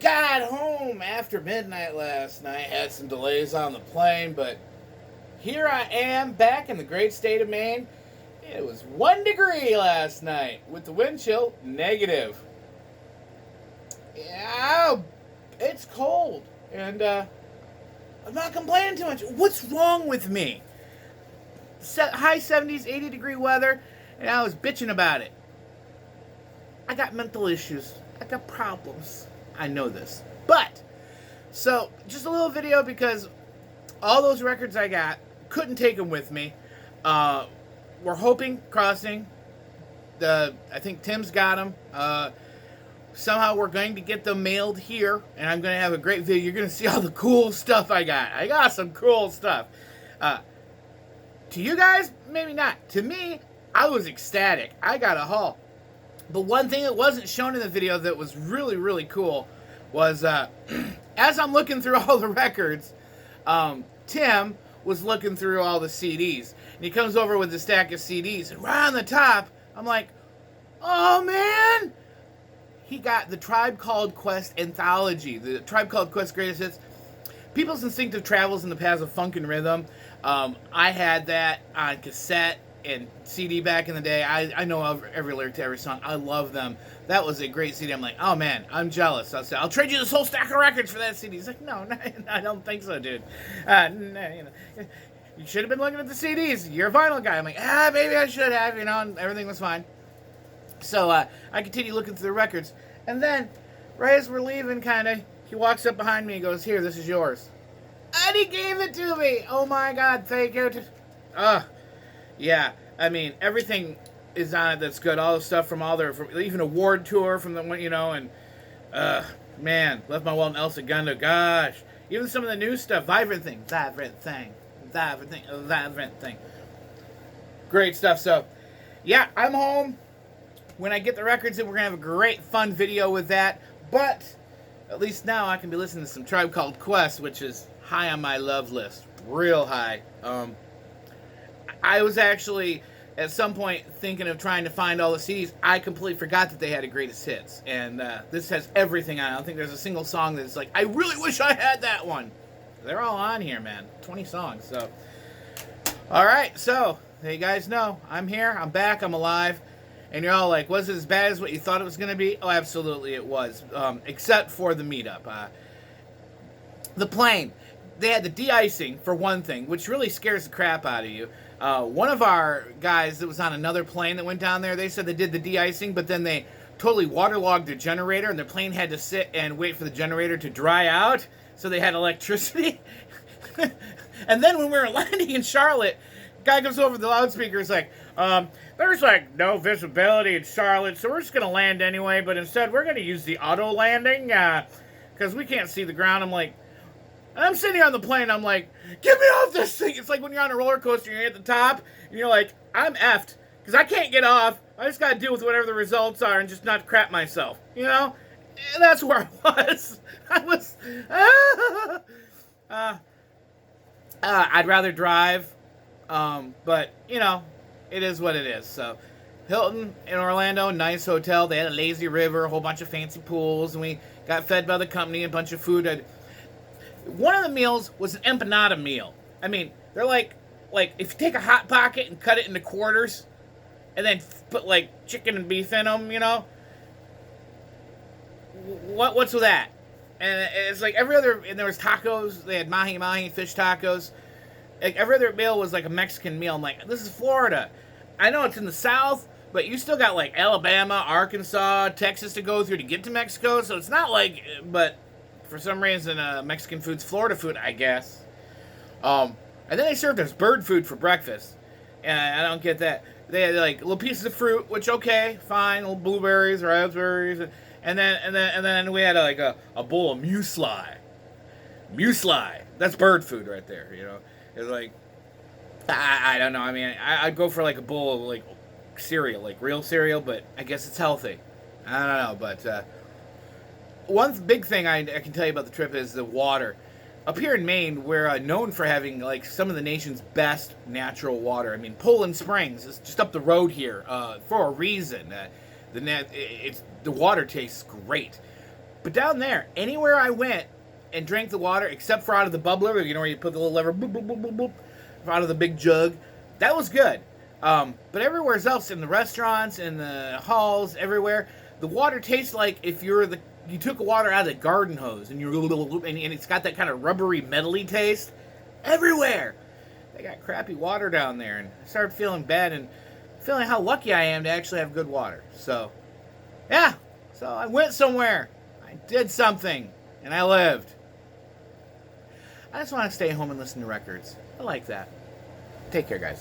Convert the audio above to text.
got home after midnight last night. Had some delays on the plane, but here I am back in the great state of Maine. It was 1 degree last night with the wind chill negative. Yeah, it's cold, and I'm not complaining too much. What's wrong with me? High 70s, 80-degree weather, and I was bitching about it. I got mental issues. I got problems. I know this. But, so, just a little video because all those records I got, couldn't take them with me. We're hoping, crossing, I think Tim's got them. Somehow we're going to get them mailed here, and I'm going to have a great video. You're going to see all the cool stuff I got. I got some cool stuff. To you guys, maybe not. To me, I was ecstatic. I got a haul. But one thing that wasn't shown in the video that was really, really cool was, as I'm looking through all the records, Tim was looking through all the CDs. And he comes over with a stack of CDs. And right on the top, I'm like, oh, man! He got the Tribe Called Quest Anthology. The Tribe Called Quest Greatest Hits. People's Instinctive Travels in the Paths of Funk and Rhythm. I had that on cassette and CD back in the day. I know every lyric to every song. I love them. That was a great CD. I'm like, oh man, I'm jealous. I'll trade you this whole stack of records for that CD. He's like, no, I don't think so, dude. You should have been looking at the CDs. You're a vinyl guy. I'm like, maybe I should have, and everything was fine. So I continue looking through the records. And then, right as we're leaving, he walks up behind me and goes, here, this is yours. And he gave it to me. Oh my God, thank you. Yeah, I mean, everything is on it that's good. All the stuff from even award tour from the one, and, man, Left My Wallet in El Segundo, gosh. Even some of the new stuff, Vibrant Thing. Great stuff. So, yeah, I'm home. When I get the records in, we're going to have a great, fun video with that. But, at least now I can be listening to some Tribe Called Quest, which is high on my love list. Real high. I was actually, at some point, thinking of trying to find all the CDs. I completely forgot that they had a greatest hits. And this has everything on it. I don't think there's a single song that's like, I really wish I had that one. They're all on here, man. 20 songs. So, all right. So, you guys know, I'm here. I'm back. I'm alive. And you're all like, was it as bad as what you thought it was going to be? Oh, absolutely it was. Except for the meetup. The plane. They had the de-icing, for one thing, which really scares the crap out of you. One of our guys that was on another plane that went down there, they said they did the de-icing, but then they totally waterlogged their generator, and their plane had to sit and wait for the generator to dry out, so they had electricity. And then when we were landing in Charlotte, guy comes over the loudspeaker, is like, there's no visibility in Charlotte, so we're just going to land anyway, but instead we're going to use the auto landing, because we can't see the ground. I'm sitting here on the plane, I'm like, get me off this thing. It's like when you're on a roller coaster, you're at the top, and you're like, I'm effed, because I can't get off. I just got to deal with whatever the results are and just not crap myself, And that's where I was. I'd rather drive, but, it is what it is. So, Hilton in Orlando, nice hotel. They had a lazy river, a whole bunch of fancy pools, and we got fed by the company, a bunch of food. One of the meals was an empanada meal. I mean, they're like if you take a Hot Pocket and cut it into quarters, and then put chicken and beef in them, what's with that? And it's like every other, and there was tacos. They had mahi fish tacos. Like every other meal was like a Mexican meal. I'm like, this is Florida. I know it's in the South, but you still got Alabama, Arkansas, Texas to go through to get to Mexico. So it's not but for some reason, Mexican food's Florida food, I guess. And then they served us bird food for breakfast. And I don't get that. They had little pieces of fruit, which okay, fine, little blueberries, raspberries, and then we had a bowl of muesli. Muesli. That's bird food right there, It's I don't know. I mean, I'd go for a bowl of cereal, real cereal, but I guess it's healthy. I don't know, but one big thing I can tell you about the trip is the water. Up here in Maine, we're known for having some of the nation's best natural water. I mean, Poland Springs is just up the road here for a reason. The water tastes great. But down there, anywhere I went and drank the water, except for out of the bubbler, where you put the little lever, boop, boop, boop, boop, boop, out of the big jug, that was good. But everywhere else, in the restaurants, in the halls, everywhere, the water tastes like if you took water out of the garden hose and and it's got that kind of rubbery, metally taste everywhere. They got crappy water down there, and I started feeling bad and feeling how lucky I am to actually have good water. So, yeah. So I went somewhere. I did something, and I lived. I just want to stay home and listen to records. I like that. Take care, guys.